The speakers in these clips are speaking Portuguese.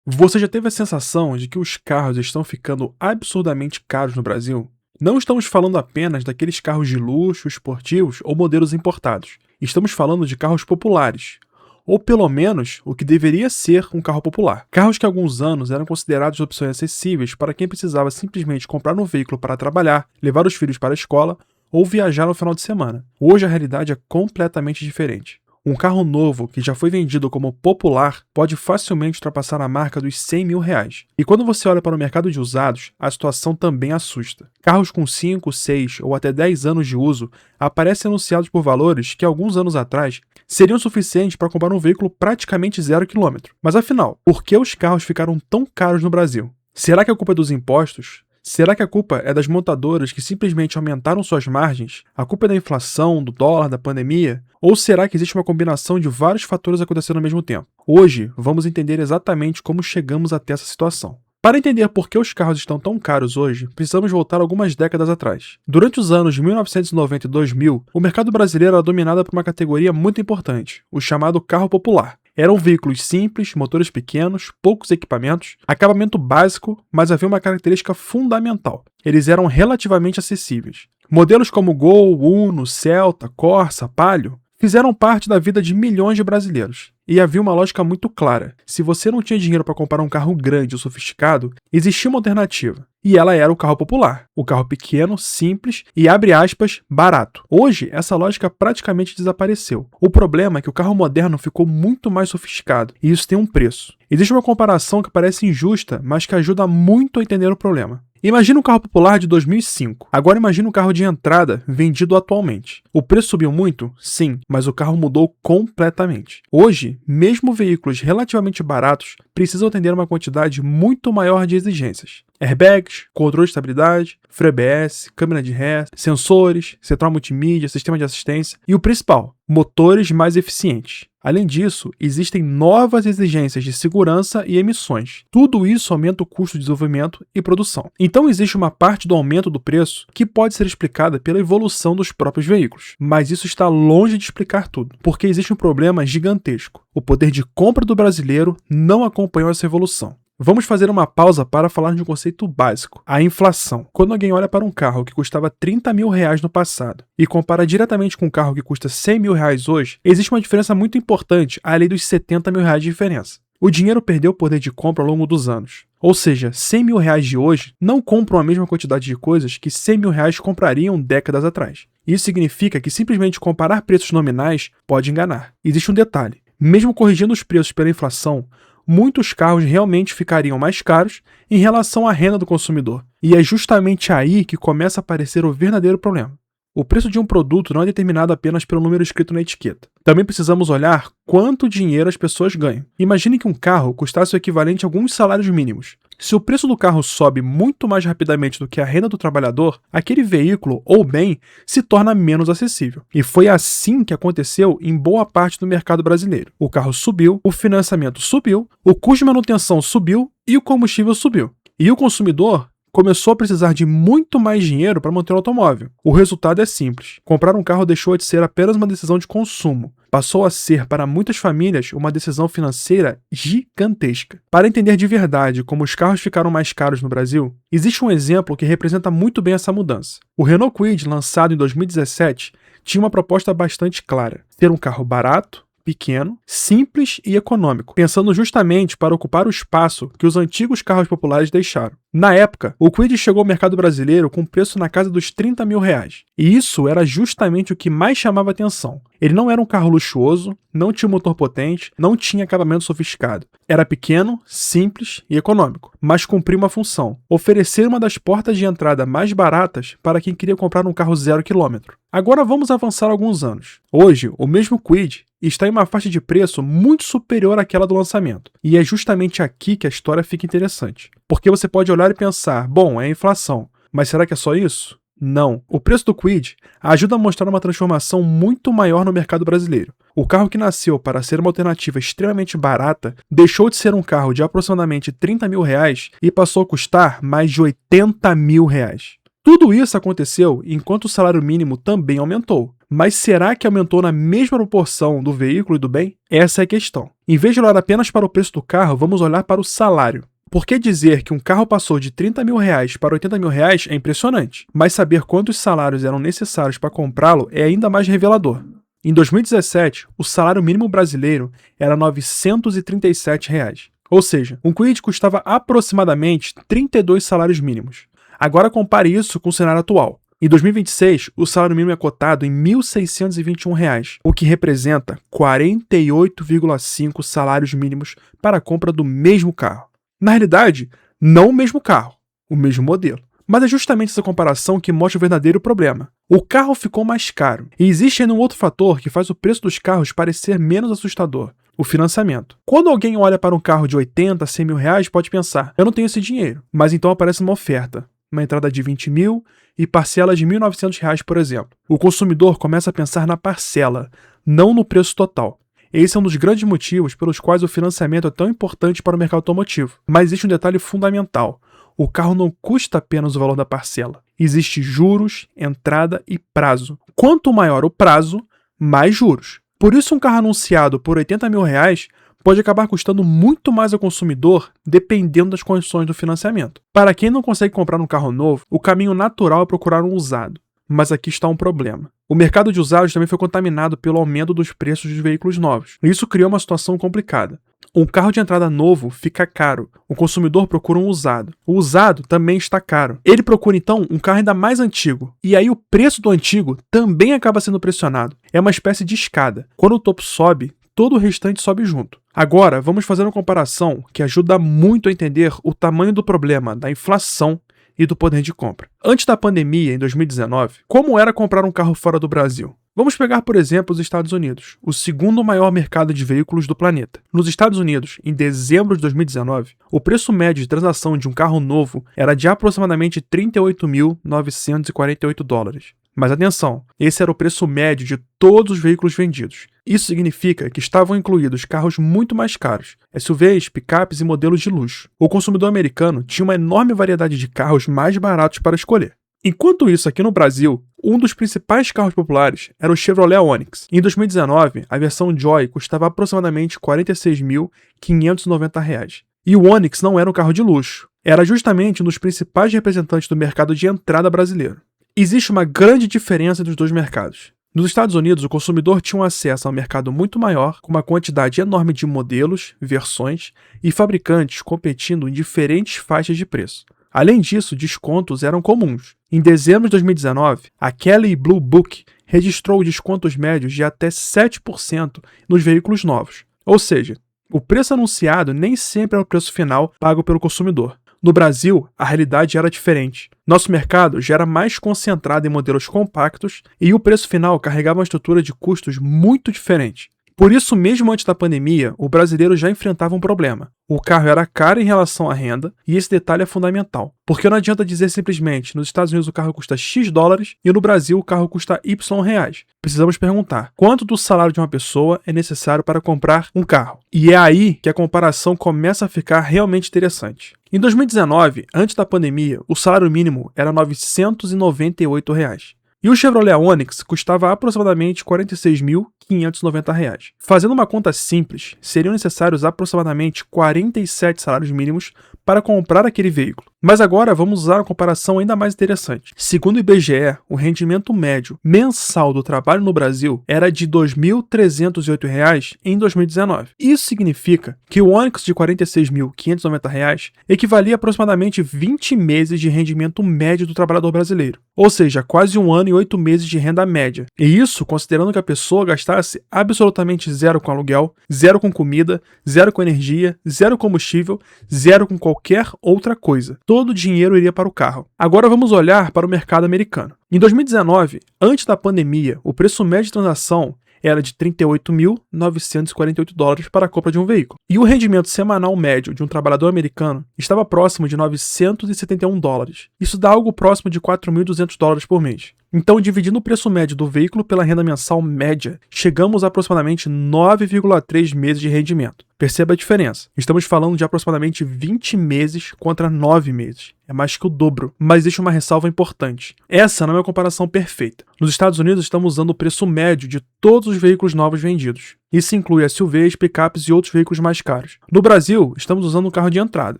Você já teve a sensação de que os carros estão ficando absurdamente caros no Brasil? Não estamos falando apenas daqueles carros de luxo, esportivos ou modelos importados. Estamos falando de carros populares. Ou pelo menos o que deveria ser um carro popular. Carros que há alguns anos eram considerados opções acessíveis para quem precisava simplesmente comprar um veículo para trabalhar, levar os filhos para a escola ou viajar no final de semana. Hoje a realidade é completamente diferente. Um carro novo que já foi vendido como popular pode facilmente ultrapassar a marca dos R$ 100.000. E quando você olha para o mercado de usados, a situação também assusta. Carros com 5, 6 ou até 10 anos de uso aparecem anunciados por valores que alguns anos atrás seriam suficientes para comprar um veículo praticamente 0 km. Mas afinal, por que os carros ficaram tão caros no Brasil? Será que a culpa é dos impostos? Será que a culpa é das montadoras que simplesmente aumentaram suas margens? A culpa é da inflação, do dólar, da pandemia? Ou será que existe uma combinação de vários fatores acontecendo ao mesmo tempo? Hoje, vamos entender exatamente como chegamos até essa situação. Para entender por que os carros estão tão caros hoje, precisamos voltar algumas décadas atrás. Durante os anos de 1990 e 2000, o mercado brasileiro era dominado por uma categoria muito importante, o chamado carro popular. Eram veículos simples, motores pequenos, poucos equipamentos, acabamento básico, mas havia uma característica fundamental: eles eram relativamente acessíveis. Modelos como Gol, Uno, Celta, Corsa, Palio fizeram parte da vida de milhões de brasileiros. E havia uma lógica muito clara: se você não tinha dinheiro para comprar um carro grande ou sofisticado, existia uma alternativa. E ela era o carro popular. O carro pequeno, simples e, abre aspas, barato. Hoje, essa lógica praticamente desapareceu. O problema é que o carro moderno ficou muito mais sofisticado, e isso tem um preço. Existe uma comparação que parece injusta, mas que ajuda muito a entender o problema. Imagina um carro popular de 2005. Agora imagina um carro de entrada vendido atualmente. O preço subiu muito? Sim, mas o carro mudou completamente. Hoje, mesmo veículos relativamente baratos precisam atender uma quantidade muito maior de exigências. Airbags, controle de estabilidade, freio ABS, câmera de ré, sensores, central multimídia, sistema de assistência e o principal, motores mais eficientes. Além disso, existem novas exigências de segurança e emissões. Tudo isso aumenta o custo de desenvolvimento e produção. Então existe uma parte do aumento do preço que pode ser explicada pela evolução dos próprios veículos. Mas isso está longe de explicar tudo, porque existe um problema gigantesco. O poder de compra do brasileiro não acompanhou essa evolução. Vamos fazer uma pausa para falar de um conceito básico, a inflação. Quando alguém olha para um carro que custava R$ 30.000 no passado e compara diretamente com um carro que custa R$ 100.000 hoje, existe uma diferença muito importante, além dos R$ 70.000 de diferença. O dinheiro perdeu o poder de compra ao longo dos anos. Ou seja, R$ 100.000 de hoje não compram a mesma quantidade de coisas que R$ 100.000 comprariam décadas atrás. Isso significa que simplesmente comparar preços nominais pode enganar. Existe um detalhe: mesmo corrigindo os preços pela inflação, muitos carros realmente ficariam mais caros em relação à renda do consumidor. E é justamente aí que começa a aparecer o verdadeiro problema. O preço de um produto não é determinado apenas pelo número escrito na etiqueta. Também precisamos olhar quanto dinheiro as pessoas ganham. Imagine que um carro custasse o equivalente a alguns salários mínimos. Se o preço do carro sobe muito mais rapidamente do que a renda do trabalhador, aquele veículo ou bem se torna menos acessível. E foi assim que aconteceu em boa parte do mercado brasileiro. O carro subiu, o financiamento subiu, o custo de manutenção subiu e o combustível subiu. E o consumidor começou a precisar de muito mais dinheiro para manter o automóvel. O resultado é simples: comprar um carro deixou de ser apenas uma decisão de consumo. Passou a ser, para muitas famílias, uma decisão financeira gigantesca. Para entender de verdade como os carros ficaram mais caros no Brasil, existe um exemplo que representa muito bem essa mudança. O Renault Kwid, lançado em 2017, tinha uma proposta bastante clara: ter um carro barato, pequeno, simples e econômico, pensando justamente para ocupar o espaço que os antigos carros populares deixaram. Na época, o Kwid chegou ao mercado brasileiro com preço na casa dos R$ 30.000. E isso era justamente o que mais chamava atenção. Ele não era um carro luxuoso, não tinha um motor potente, não tinha acabamento sofisticado. Era pequeno, simples e econômico, mas cumpria uma função: oferecer uma das portas de entrada mais baratas para quem queria comprar um carro 0 km. Agora vamos avançar alguns anos. Hoje, o mesmo Kwid está em uma faixa de preço muito superior àquela do lançamento. E é justamente aqui que a história fica interessante. Porque você pode olhar e pensar: bom, é a inflação, mas será que é só isso? Não. O preço do Kwid ajuda a mostrar uma transformação muito maior no mercado brasileiro. O carro que nasceu para ser uma alternativa extremamente barata deixou de ser um carro de aproximadamente R$ 30.000 e passou a custar mais de R$ 80.000. Tudo isso aconteceu enquanto o salário mínimo também aumentou. Mas será que aumentou na mesma proporção do veículo e do bem? Essa é a questão. Em vez de olhar apenas para o preço do carro, vamos olhar para o salário. Porque dizer que um carro passou de 30 mil reais para 80 mil reais é impressionante, mas saber quantos salários eram necessários para comprá-lo é ainda mais revelador. Em 2017, o salário mínimo brasileiro era R$ 937 reais. Ou seja, um Kwid custava aproximadamente 32 salários mínimos. Agora compare isso com o cenário atual. Em 2026, o salário mínimo é cotado em R$ 1.621, reais, o que representa 48,5 salários mínimos para a compra do mesmo carro. Na realidade, não o mesmo carro, o mesmo modelo. Mas é justamente essa comparação que mostra o verdadeiro problema. O carro ficou mais caro. E existe ainda um outro fator que faz o preço dos carros parecer menos assustador: o financiamento. Quando alguém olha para um carro de 80 a 100 mil reais, pode pensar, eu não tenho esse dinheiro. Mas então aparece uma oferta, uma entrada de 20 mil e parcela de R$ 1.900 reais, por exemplo. O consumidor começa a pensar na parcela, não no preço total. Esse é um dos grandes motivos pelos quais o financiamento é tão importante para o mercado automotivo. Mas existe um detalhe fundamental: o carro não custa apenas o valor da parcela. Existe juros, entrada e prazo. Quanto maior o prazo, mais juros. Por isso, um carro anunciado por 80 mil reais pode acabar custando muito mais ao consumidor, dependendo das condições do financiamento. Para quem não consegue comprar um carro novo, o caminho natural é procurar um usado. Mas aqui está um problema. O mercado de usados também foi contaminado pelo aumento dos preços dos veículos novos. Isso criou uma situação complicada. Um carro de entrada novo fica caro. O consumidor procura um usado. O usado também está caro. Ele procura, então, um carro ainda mais antigo. E aí o preço do antigo também acaba sendo pressionado. É uma espécie de escada. Quando o topo sobe, todo o restante sobe junto. Agora, vamos fazer uma comparação que ajuda muito a entender o tamanho do problema da inflação e do poder de compra. Antes da pandemia, em 2019, como era comprar um carro fora do Brasil? Vamos pegar, por exemplo, os Estados Unidos, o segundo maior mercado de veículos do planeta. Nos Estados Unidos, em dezembro de 2019, o preço médio de transação de um carro novo era de aproximadamente $38.948. Mas atenção, esse era o preço médio de todos os veículos vendidos. Isso significa que estavam incluídos carros muito mais caros, SUVs, picapes e modelos de luxo. O consumidor americano tinha uma enorme variedade de carros mais baratos para escolher. Enquanto isso, aqui no Brasil, um dos principais carros populares era o Chevrolet Onix. Em 2019, a versão Joy custava aproximadamente R$ 46.590. E o Onix não era um carro de luxo. Era justamente um dos principais representantes do mercado de entrada brasileiro. Existe uma grande diferença entre os dois mercados. Nos Estados Unidos, o consumidor tinha um acesso a um mercado muito maior, com uma quantidade enorme de modelos, versões e fabricantes competindo em diferentes faixas de preço. Além disso, descontos eram comuns. Em dezembro de 2019, a Kelley Blue Book registrou descontos médios de até 7% nos veículos novos. Ou seja, o preço anunciado nem sempre é o preço final pago pelo consumidor. No Brasil, a realidade era diferente. Nosso mercado já era mais concentrado em modelos compactos e o preço final carregava uma estrutura de custos muito diferente. Por isso, mesmo antes da pandemia, o brasileiro já enfrentava um problema. O carro era caro em relação à renda, e esse detalhe é fundamental. Porque não adianta dizer simplesmente, nos Estados Unidos o carro custa X dólares e no Brasil o carro custa Y reais. Precisamos perguntar, quanto do salário de uma pessoa é necessário para comprar um carro? E é aí que a comparação começa a ficar realmente interessante. Em 2019, antes da pandemia, o salário mínimo era R$ 998. E o Chevrolet Onix custava aproximadamente R$ 46.590. Fazendo uma conta simples, seriam necessários aproximadamente 47 salários mínimos para comprar aquele veículo. Mas agora vamos usar uma comparação ainda mais interessante. Segundo o IBGE, o rendimento médio mensal do trabalho no Brasil era de R$ 2.308 em 2019. Isso significa que o Onix de R$ 46.590 equivalia a aproximadamente 20 meses de rendimento médio do trabalhador brasileiro. Ou seja, quase 1 ano e 8 meses de renda média. E isso considerando que a pessoa gastasse absolutamente zero com aluguel, zero com comida, zero com energia, zero combustível, zero com qualquer outra coisa. Todo o dinheiro iria para o carro. Agora vamos olhar para o mercado americano. Em 2019, antes da pandemia, o preço médio de transação era de $38.948 para a compra de um veículo. E o rendimento semanal médio de um trabalhador americano estava próximo de $971. Isso dá algo próximo de $4.200 por mês. Então, dividindo o preço médio do veículo pela renda mensal média, chegamos a aproximadamente 9,3 meses de rendimento. Perceba a diferença. Estamos falando de aproximadamente 20 meses contra 9 meses. É mais que o dobro. Mas existe uma ressalva importante. Essa não é uma comparação perfeita. Nos Estados Unidos, estamos usando o preço médio de todos os veículos novos vendidos. Isso inclui SUVs, picapes e outros veículos mais caros. No Brasil, estamos usando um carro de entrada.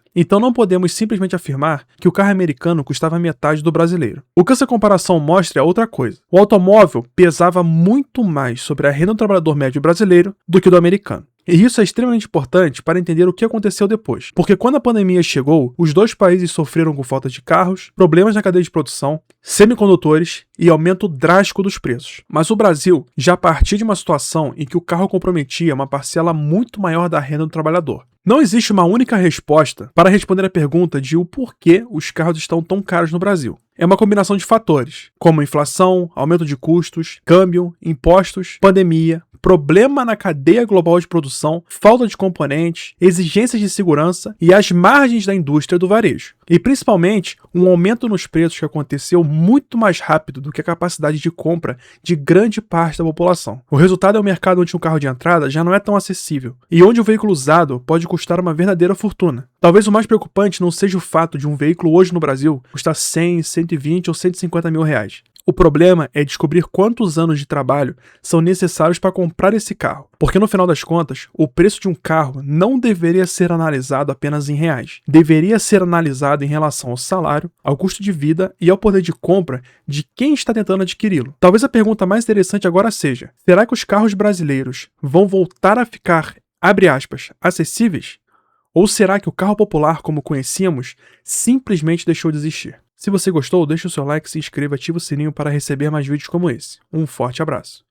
Então não podemos simplesmente afirmar que o carro americano custava metade do brasileiro. O que essa comparação mostra é outra coisa. O automóvel pesava muito mais sobre a renda do trabalhador médio brasileiro do que do americano. E isso é extremamente importante para entender o que aconteceu depois. Porque quando a pandemia chegou, os dois países sofreram com falta de carros, problemas na cadeia de produção, semicondutores e aumento drástico dos preços. Mas o Brasil já partia de uma situação em que o carro comprometia uma parcela muito maior da renda do trabalhador. Não existe uma única resposta para responder a pergunta de o porquê os carros estão tão caros no Brasil. É uma combinação de fatores, como inflação, aumento de custos, câmbio, impostos, pandemia, problema na cadeia global de produção, falta de componentes, exigências de segurança e as margens da indústria do varejo. E principalmente, um aumento nos preços que aconteceu muito mais rápido do que a capacidade de compra de grande parte da população. O resultado é um mercado onde um carro de entrada já não é tão acessível e onde o veículo usado pode custar uma verdadeira fortuna. Talvez o mais preocupante não seja o fato de um veículo hoje no Brasil custar 100, 120 ou 150 mil reais. O problema é descobrir quantos anos de trabalho são necessários para comprar esse carro, porque no final das contas, o preço de um carro não deveria ser analisado apenas em reais. Deveria ser analisado em relação ao salário, ao custo de vida e ao poder de compra de quem está tentando adquiri-lo. Talvez a pergunta mais interessante agora seja: será que os carros brasileiros vão voltar a ficar, abre aspas, acessíveis? Ou será que o carro popular, como conhecíamos, simplesmente deixou de existir? Se você gostou, deixe o seu like, se inscreva e ative o sininho para receber mais vídeos como esse. Um forte abraço.